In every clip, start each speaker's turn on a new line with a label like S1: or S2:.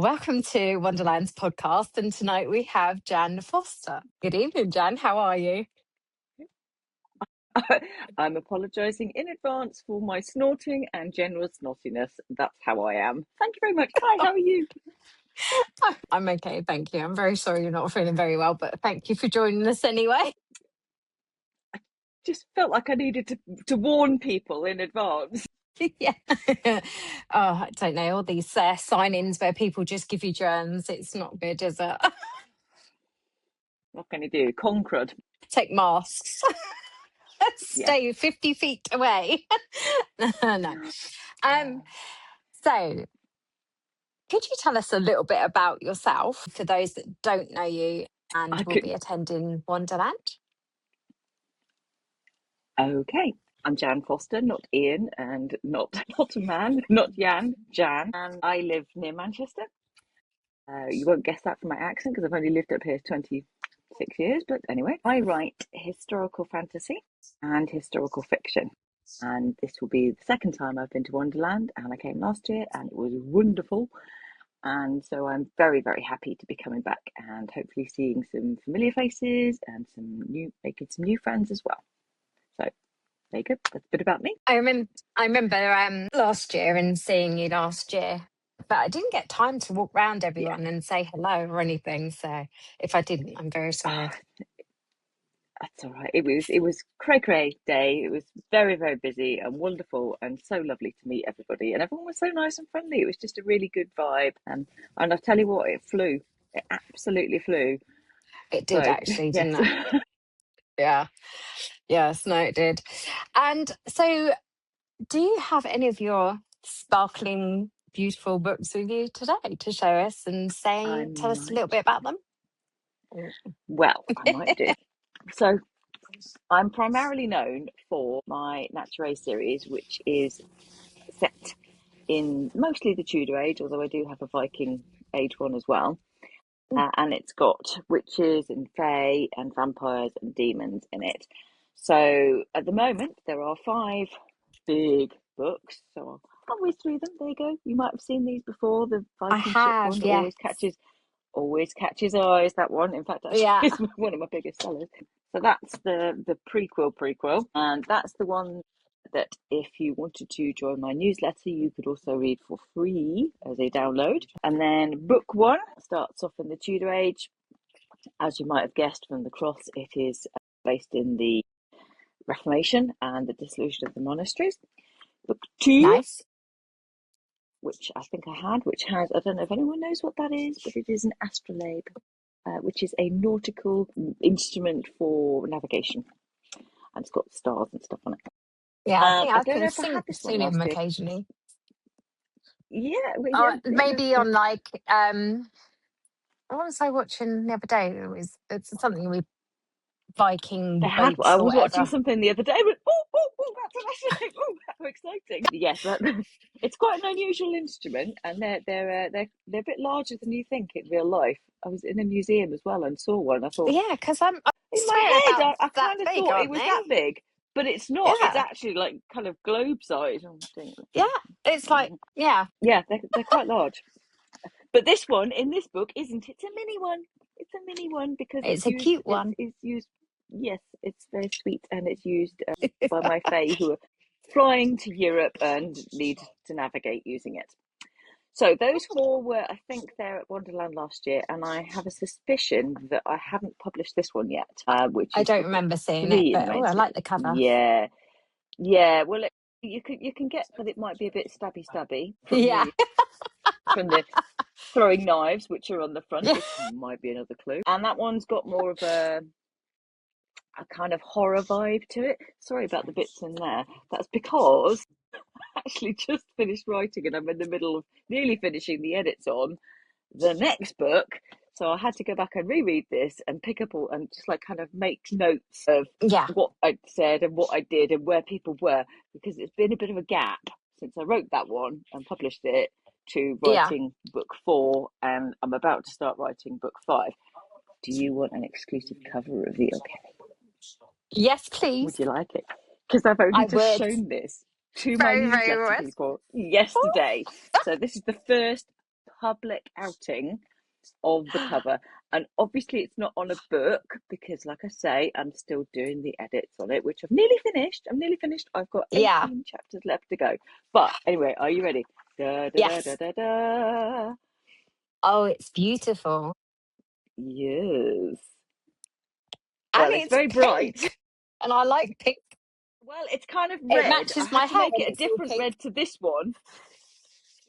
S1: Welcome to Wonderland's podcast, and tonight we have Jan Foster. Good evening, Jan. How are you?
S2: I'm apologising in advance for my snorting and general snottiness. That's how I am. Thank you very much. Hi, how are you?
S1: I'm okay, thank you. I'm very sorry you're not feeling very well, but thank you for joining us anyway.
S2: Just felt like I needed to warn people in advance.
S1: Yeah. Oh, I don't know, all these sign-ins where people just give you germs. It's not good, is it?
S2: What can you do? Concrete.
S1: Take masks.
S2: Yeah.
S1: Stay 50 feet away. No. So could you tell us a little bit about yourself for those that don't know you and
S2: I
S1: will
S2: could.
S1: be attending Wonderland?
S2: Okay. I'm Jan Foster, not Ian, and not a man, not Jan, Jan. And I live near Manchester. You won't guess that from my accent because I've only lived up here 26 years. But anyway, I write historical fantasy and historical fiction. And this will be the second time I've been to Wonderland, and I came last year and it was wonderful. And so I'm very, very happy to be coming back and hopefully seeing some familiar faces and making some new friends as well. So there you go. That's a bit about me.
S1: I remember last year and seeing you last year, but I didn't get time to walk round
S2: Yeah.
S1: everyone and say hello or anything. So if I didn't, I'm very sorry.
S2: That's all right. It was cray day. It was very, very busy and wonderful and so lovely to meet everybody. And everyone was so nice and friendly. It was just a really good vibe. And I'll tell you what, it flew. It absolutely flew.
S1: It did
S2: So
S1: actually,
S2: yes.
S1: didn't it? Yeah. Yes, no, it did. And so, do you have any of your sparkling, beautiful books with you today to show us and
S2: I
S1: tell us a little
S2: might.
S1: bit about them?
S2: Well, I might do. So I'm primarily known for my Nature series, which is set in mostly the Tudor age, although I do have a Viking age one as well. And it's got witches and fae and vampires and demons in it. So at the moment, there are 5 big books. So I'll whiz through them. There you go. You might have seen these before. The
S1: I
S2: Viking ship
S1: have,
S2: one
S1: yes.
S2: always catches eyes. That one, in fact, actually
S1: Yeah.
S2: is one of my biggest sellers. So that's the prequel, and that's the one that if you wanted to join my newsletter, you could also read for free as a download. And then book 1 starts off in the Tudor age. As you might have guessed from the cross, it is based in the Reformation and the dissolution of the monasteries. Book 2,
S1: Nice.
S2: which I think I had, which has, I don't know if anyone knows what that is, but it is an astrolabe, which is a nautical instrument for navigation. And it's got stars and stuff on it.
S1: Yeah, I think
S2: I
S1: I
S2: don't
S1: can
S2: know if I had this one
S1: see them
S2: last year.
S1: occasionally.
S2: Yeah, yeah,
S1: Maybe on like what was I watching the other day? It's something with
S2: I
S1: Viking
S2: had.
S1: boats
S2: I
S1: or
S2: was watching
S1: whatever.
S2: something the other day. But that's an astrolabe. Oh, how exciting! Yes, it's quite an unusual instrument, and they're a bit larger than you think in real life. I was in a museum as well and saw one. I thought,
S1: Yeah, because I
S2: in my
S1: swear
S2: head,
S1: about
S2: I
S1: that
S2: kind of
S1: big,
S2: thought it
S1: aren't
S2: was
S1: they?
S2: that big, but it's not. It's
S1: Yeah,
S2: actually like kind of globe size.
S1: yeah. It's like yeah,
S2: Yeah, they're quite large. But this one in this book isn't. It's a mini one. It's a mini one because
S1: it's a cute one.
S2: It's used. Yes, it's very sweet, and it's used by my fae who are flying to Europe and need to navigate using it. So those 4 were, I think, there at Wonderland last year, and I have a suspicion that I haven't published this one yet, which
S1: I
S2: is
S1: don't
S2: book
S1: remember seeing it,
S2: 3 in the
S1: but oh,
S2: main
S1: I like
S2: series.
S1: the cover.
S2: Yeah, yeah. Well, you can get that it might be a bit stabby from
S1: Yeah,
S2: the throwing knives, which are on the front,
S1: yeah,
S2: which might be another clue. And that one's got more of a kind of horror vibe to it. Sorry about the bits in there. That's because I actually just finished writing and I'm in the middle of nearly finishing the edits on the next book. So I had to go back and reread this and pick up all and just like kind of make notes of
S1: yeah.
S2: what I'd said and what I did and where people were, because it's been a bit of a gap since I wrote that one and published it to
S1: Yeah.
S2: writing book 4, and I'm about to start writing book 5. Do you want an exclusive cover reveal, Kelly?
S1: Yes, please.
S2: Would you like it? Because I've only
S1: I
S2: just
S1: would.
S2: shown this to my
S1: Very, very
S2: newsletter
S1: much.
S2: people yesterday. So this is the first public outing of the cover. And obviously it's not on a book because, like I say, I'm still doing the edits on it, which I've nearly finished. I've got
S1: Yeah.
S2: 18 chapters left to go. But anyway, are you ready? Da, da, da, da,
S1: Yes.
S2: da, da.
S1: Oh, it's beautiful.
S2: Yes.
S1: And
S2: Well, it's
S1: it's
S2: very bright.
S1: pink. And I like pink.
S2: Well, it's kind of
S1: It
S2: red. I
S1: matches
S2: had
S1: my
S2: to
S1: hair
S2: make
S1: when
S2: it a
S1: it's all
S2: different
S1: pink.
S2: red to this one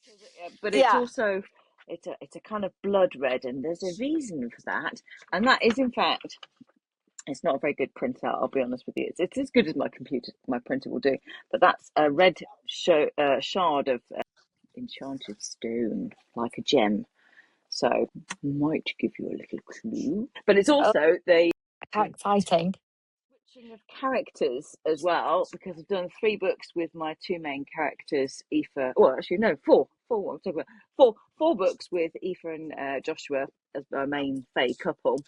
S2: because but it's
S1: Yeah.
S2: also it's a kind of blood red, and there's a reason for that, and that is in fact it's not a very good printout. I'll be honest with you. It's as good as my printer will do, but that's a red shard of enchanted stone, like a gem. So might give you a little clue, but it's
S1: Oh,
S2: also the
S1: how exciting.
S2: switching of characters as well, because I've done 3 books with my 2 main characters, Aoife. Well, actually, no, four. Four. What I'm talking about. Four books with Aoife and Joshua as our main Fae couple.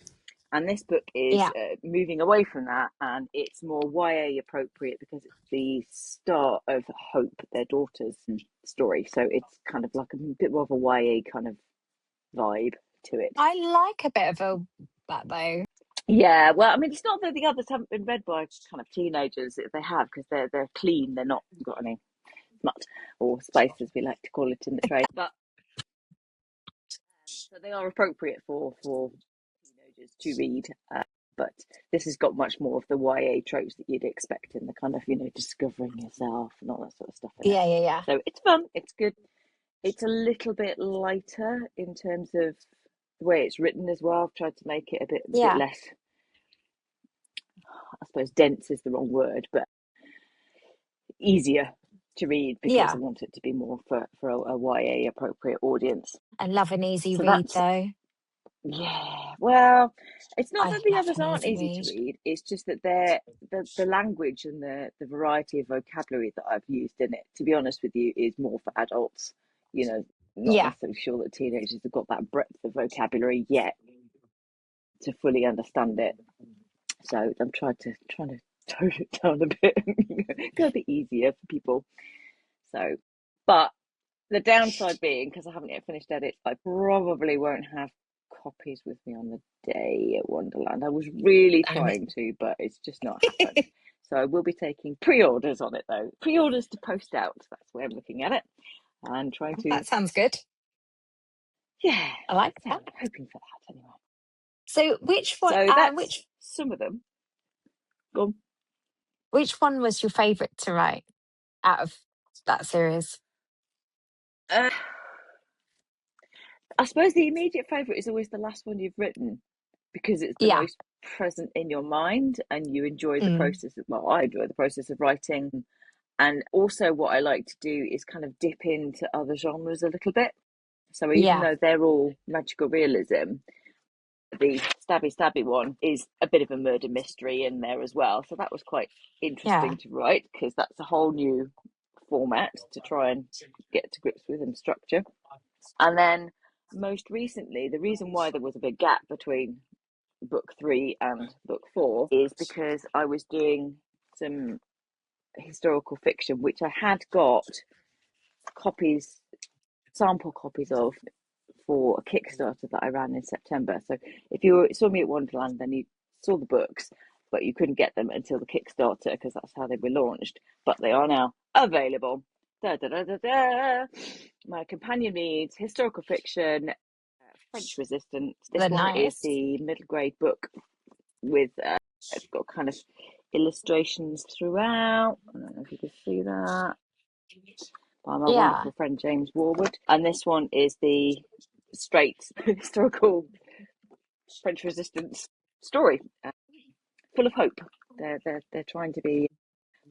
S2: And this book is
S1: Yeah.
S2: moving away from that, and it's more YA appropriate because it's the start of Hope, their daughter's story. So it's kind of like a bit more of a YA kind of vibe to it.
S1: I like a bit of that though.
S2: Yeah, well, I mean, it's not that the others haven't been read by kind of teenagers. They have because they're clean. They're not got any smut or spice, as we like to call it in the trade. But so they are appropriate for teenagers to read. But this has got much more of the YA tropes that you'd expect in the kind of discovering yourself and all that sort of stuff in it.
S1: Yeah, yeah, yeah.
S2: So it's fun. It's good. It's a little bit lighter in terms of the way it's written as well. I've tried to make it a bit
S1: Yeah.
S2: less. I suppose dense is the wrong word, but easier to read because I
S1: Yeah.
S2: want it to be more for a YA appropriate audience.
S1: I love an easy
S2: So
S1: read
S2: that's
S1: though.
S2: yeah. Well, it's not
S1: I
S2: that the
S1: love
S2: others
S1: an
S2: aren't
S1: easy
S2: easy to
S1: read.
S2: read. It's just that the language and the variety of vocabulary that I've used in it, to be honest with you, is more for adults. You know, not
S1: Yeah.
S2: necessarily sure that teenagers have got that breadth of vocabulary yet to fully understand it. So I'm trying to tone it down a bit, go a bit easier for people. So, but the downside being, because I haven't yet finished edit, I probably won't have copies with me on the day at Wonderland. I was really
S1: Um,
S2: trying to, but it's just not happened. So I will be taking pre-orders on it though. Pre-orders to post out. That's the way I'm looking at it. And trying to,
S1: that sounds good.
S2: yeah,
S1: I like
S2: yeah,
S1: that.
S2: I'm hoping for that anyway.
S1: So which one
S2: So that's
S1: which
S2: some of them. Go
S1: which one was your favourite to write out of that series?
S2: on. I suppose the immediate favourite is always the last one you've written because it's the
S1: Yeah.
S2: most present in your mind and you enjoy the
S1: Mm.
S2: process of, well, I enjoy the process of writing. And also, what I like to do is kind of dip into other genres a little bit. So, even
S1: Yeah.
S2: though they're all magical realism, the stabby one is a bit of a murder mystery in there as well. So, that was quite
S1: Yeah.
S2: interesting to write because that's a whole new format to try and get to grips with and structure. And then most recently, the reason why there was a big gap between book 3 and book 4 is because I was doing some historical fiction, which I had got copies, sample copies of for a Kickstarter that I ran in September. So if you saw me at Wonderland, then you saw the books, but you couldn't get them until the Kickstarter because that's how they were launched. But they are now available. Da, da, da, da, da. My companion reads historical fiction, French Resistance. This
S1: They're
S2: one is
S1: nice.
S2: the middle grade book with it's got kind of illustrations throughout. I don't know if you can see that by my
S1: Yeah.
S2: wonderful friend James Warwood. And this one is the straight historical French Resistance story, full of hope. They're trying to be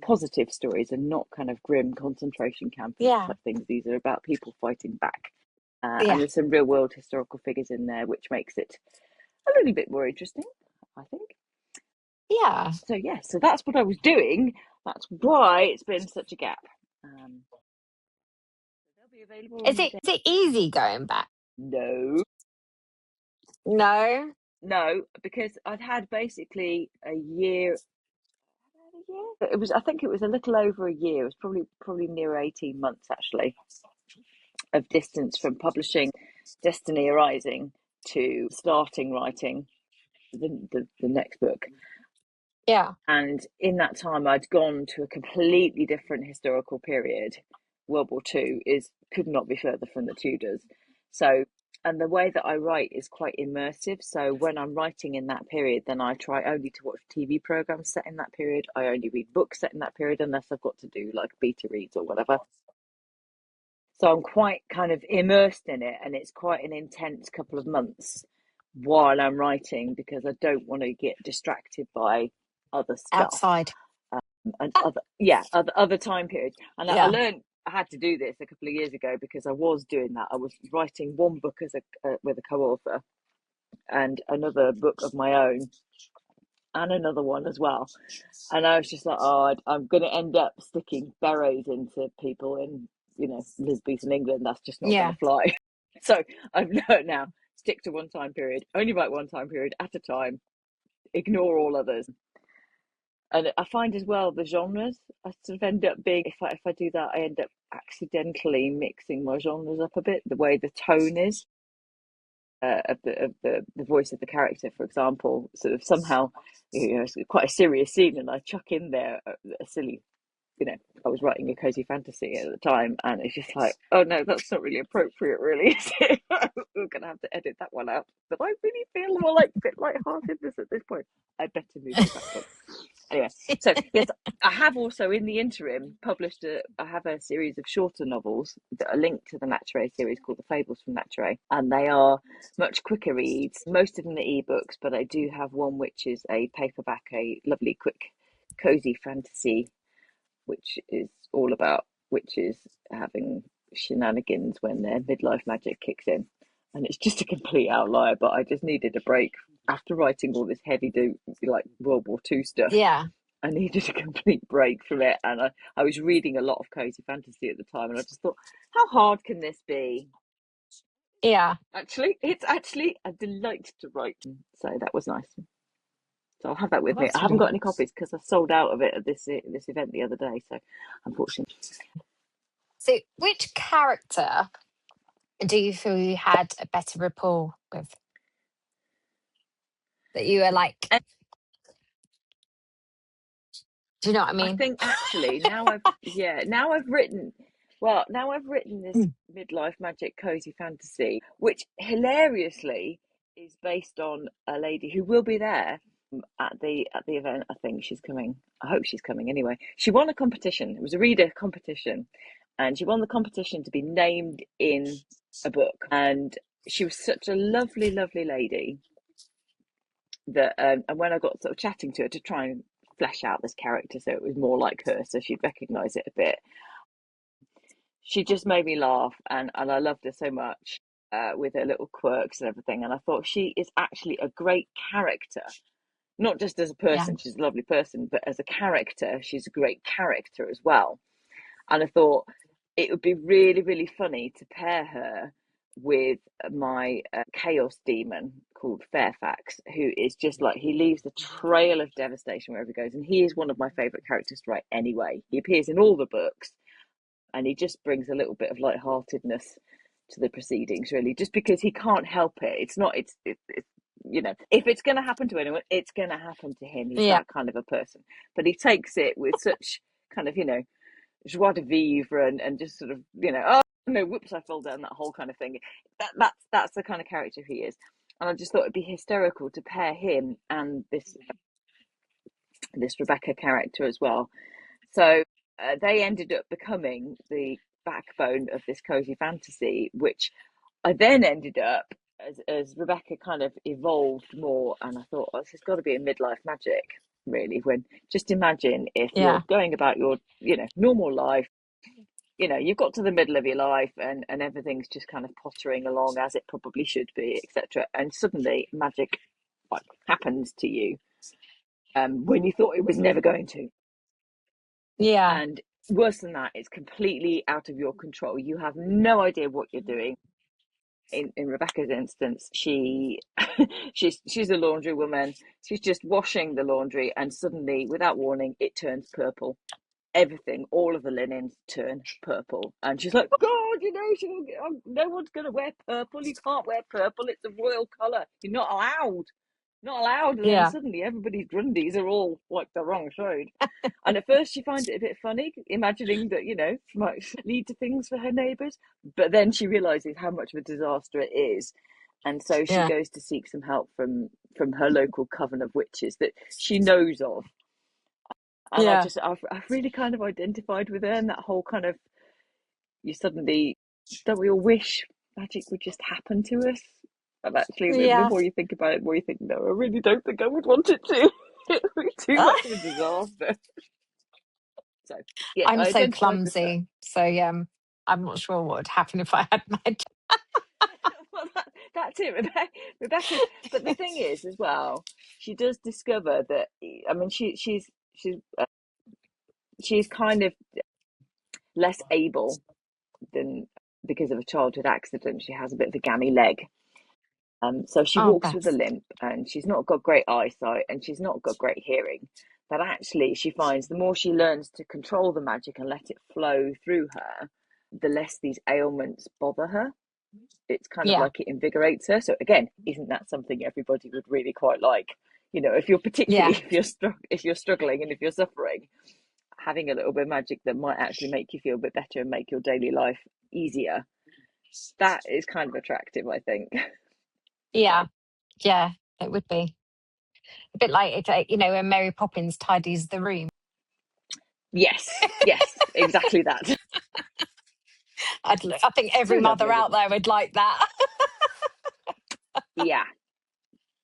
S2: positive stories and not kind of grim concentration camp
S1: Yeah.
S2: type things. These are about people fighting back. And
S1: Yeah.
S2: there's some real world historical figures in there, which makes it a little bit more interesting, I think.
S1: Yeah.
S2: So yeah, so that's what I was doing. That's why it's been such a gap. They'll be available on
S1: Is
S2: the
S1: it
S2: day.
S1: is it easy going back?
S2: No,
S1: No.
S2: no, because I'd had basically a year. It was, I think, it was a little over a year. It was probably near 18 months actually of distance from publishing Destiny Arising to starting writing the next book.
S1: Yeah.
S2: And in that time, I'd gone to a completely different historical period. World War Two could not be further from the Tudors. So, and the way that I write is quite immersive. So when I'm writing in that period, then I try only to watch TV programs set in that period. I only read books set in that period, unless I've got to do like beta reads or whatever. So I'm quite kind of immersed in it, and it's quite an intense couple of months while I'm writing, because I don't want to get distracted by other stuff
S1: Outside.
S2: and other time periods. And I
S1: Yeah.
S2: learned I had to do this a couple of years ago, because I was doing that. I was writing one book as with a co-author, and another book of my own, and another one as well. And I was just like, oh, I'm going to end up sticking berets into people in, Elizabethan England. That's just not going
S1: Yeah.
S2: to fly. So I've learned now, stick to one time period, only write one time period at a time, ignore all others. And I find as well the genres, I sort of end up being, if I do that, I end up accidentally mixing my genres up a bit. The way the tone is of the voice of the character, for example, sort of somehow, it's quite a serious scene, and I chuck in there a silly, I was writing a cozy fantasy at the time, and it's just like, oh no, that's not really appropriate, really, is it? We're gonna have to edit that one out. But I really feel more like a bit lightheartedness at this point. I'd better move to that one. Anyway, so yes, I have also in the interim published I have a series of shorter novels that are linked to the Nature series called The Fables from Nature, and they are much quicker reads. Most of them are ebooks, but I do have one which is a paperback, a lovely, quick, cozy fantasy, which is all about witches having shenanigans when their midlife magic kicks in. And it's just a complete outlier, but I just needed a break after writing all this heavy like World War Two stuff.
S1: Yeah.
S2: I needed a complete break from it, and I was reading a lot of cozy fantasy at the time, and I just thought, how hard can this be?
S1: Yeah.
S2: Actually, it's actually a delight to write, so that was nice. So I'll have that
S1: Well,
S2: with me. I
S1: that's
S2: haven't
S1: really
S2: got any
S1: nice.
S2: copies because I sold out of it at this event the other day, so unfortunately.
S1: So, which character do you feel you had a better rapport with? That you were like, do you know what I
S2: I
S1: mean?
S2: think actually now I've written this
S1: Mm.
S2: midlife magic cozy fantasy, which hilariously is based on a lady who will be there at the event. I think she's coming. I hope she's coming anyway. She won a competition. It was a reader competition, and she won the competition to be named in a book. And she was such a lovely, lovely lady that and when I got sort of chatting to her to try and flesh out this character so it was more like her, so she'd recognise it a bit, she just made me laugh, and I loved her so much, with her little quirks and everything. And I thought she is actually a great character, not just as a
S1: Yeah.
S2: person, she's a lovely person, but as a character, she's a great character as well. And I thought it would be really, really funny to pair her with my chaos demon called Fairfax, who is just like, he leaves a trail of devastation wherever he goes. And he is one of my favourite characters to write anyway. He appears in all the books, and he just brings a little bit of lightheartedness to the proceedings, really, just because he can't help it. It's if it's going to happen to anyone, it's going to happen to him. He's
S1: Yeah.
S2: that kind of a person, but he takes it with such kind of joie de vivre, and just sort of oh no, whoops, I fell down, that whole kind of thing. That's the kind of character he is. And I just thought it'd be hysterical to pair him and this Rebecca character as well. So they ended up becoming the backbone of this cozy fantasy, which I then ended up, as Rebecca kind of evolved more, and I thought, oh, this has got to be a midlife magic, really. When just imagine if you're
S1: Yeah.
S2: going about your normal life, you've got to the middle of your life, and everything's just kind of pottering along as it probably should be, etc. And suddenly magic like happens to you, when you thought it was never going to.
S1: Yeah.
S2: And worse than that, it's completely out of your control. You have no idea what you're doing. In Rebecca's instance, she's a laundry woman. She's just washing the laundry, and suddenly, without warning, it turns purple. everything, all of the linens turn purple. And she's like, God, no one's going to wear purple. You can't wear purple. It's a royal colour. You're not allowed. Not allowed. And then
S1: Yeah.
S2: suddenly everybody's grundies are all like the wrong shade. And at first she finds it a bit funny, imagining that, might lead to things for her neighbours. But then she realises how much of a disaster it is. And so she
S1: Yeah.
S2: goes to seek some help from her local coven of witches that she knows of. And
S1: Yeah.
S2: I've really kind of identified with her, and that whole kind of, you suddenly, don't we all wish magic would just happen to us? And actually, the
S1: Yeah.
S2: more you think about it, the more you think, no, I really don't think I would want it to. It would be too much of a disaster. So, yes,
S1: I'm
S2: I
S1: so
S2: identified with her.
S1: clumsy. So I'm not sure what would happen if I had magic.
S2: Well, that's it, Rebecca's. But the thing is, as well, she does discover that. I mean, she's kind of less able than, because of a childhood accident. She has a bit of a gammy leg. So she
S1: Oh,
S2: walks with a
S1: best.
S2: limp, and she's not got great eyesight, and she's not got great hearing. But actually, she finds the more she learns to control the magic and let it flow through her, the less these ailments bother her. It's kind of
S1: Yeah.
S2: like it invigorates her. So again, isn't that something everybody would really quite like? If you're
S1: Yeah.
S2: particularly if you're struggling and if you're suffering, having a little bit of magic that might actually make you feel a bit better and make your daily life easier. That is kind of attractive, I think. So
S1: Yeah. Yeah. It would be a bit like it, when Mary Poppins tidies the room.
S2: yes, exactly that.
S1: I think
S2: So
S1: every mother
S2: lovely,
S1: out
S2: wasn't
S1: there would like that.
S2: it?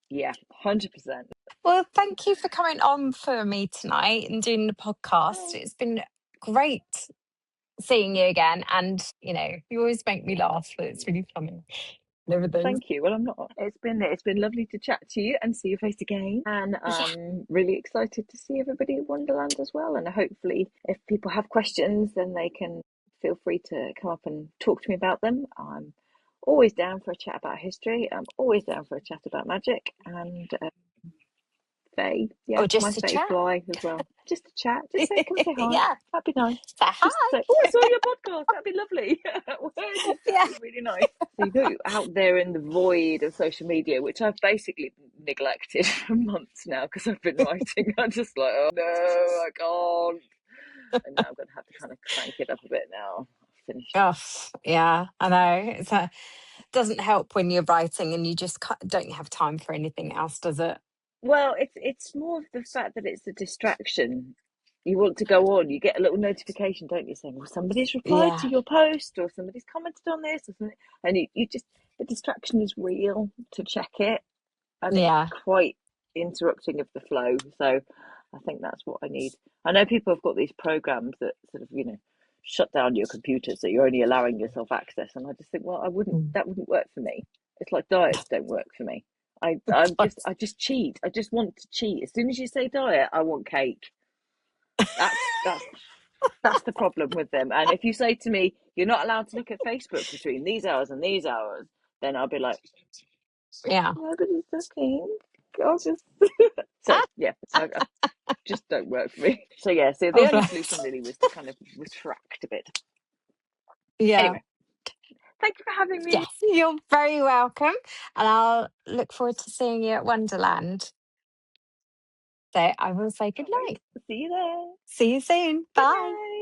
S2: Yeah, 100%.
S1: Well, thank you for coming on for me tonight and doing the podcast.
S2: Oh,
S1: It's been great seeing you again. And, you always make me laugh. So it's really funny and everything.
S2: thank you. Well, I'm not. It's been lovely to chat to you and see your face again, and
S1: Yeah.
S2: I'm really excited to see everybody at Wonderland as well. And hopefully, if people have questions, then they can feel free to come up and talk to me about them. I'm always down for a chat about history. I'm always down for a chat about magic, and Faye, yeah,
S1: Or
S2: my
S1: just a
S2: Faye
S1: chat.
S2: fly as well. Just a chat. Just say, come say hi.
S1: Yeah.
S2: That'd be nice.
S1: Say
S2: Just
S1: hi.
S2: say, oh, I saw your podcast. That'd be lovely. Just that'd
S1: Yeah.
S2: be really nice. So out there in the void of social media, which I've basically neglected for months now because I've been writing. I'm just like, oh no, I can't. And now I'm going to have to kind of crank it up a bit now. Finished.
S1: Oh, yeah, I know. Doesn't help when you're writing and you just don't have time for anything else, does it?
S2: Well, it's more of the fact that it's a distraction. You want to go on, you get a little notification, don't you, saying, well, somebody's replied to
S1: Yeah.
S2: your post or somebody's commented on this or something. And you just, the distraction is real to check it, and it's
S1: Yeah.
S2: quite interrupting of the flow. So I think that's what I need. I know people have got these programs that sort of, shut down your computer so you're only allowing yourself access. And I just think, well,
S1: Mm.
S2: that wouldn't work for me. It's like diets don't work for me. I just cheat. I just want to cheat. As soon as you say diet, I want cake. That's the problem with them. And if you say to me, you're not allowed to look at Facebook between these hours and these hours, then I'll be like,
S1: Yeah.
S2: nobody's looking. I'll just so
S1: Ah,
S2: yeah, I just don't work for me. So yeah, so the
S1: oh,
S2: only solution
S1: bless.
S2: really was to kind of retract a bit.
S1: Yeah.
S2: Anyway, thank you for having me.
S1: Yes, you're very welcome. And I'll look forward to seeing you at Wonderland. So I will say good
S2: Can't wait.
S1: night.
S2: See you there.
S1: See you soon.
S2: Good
S1: Bye.
S2: night.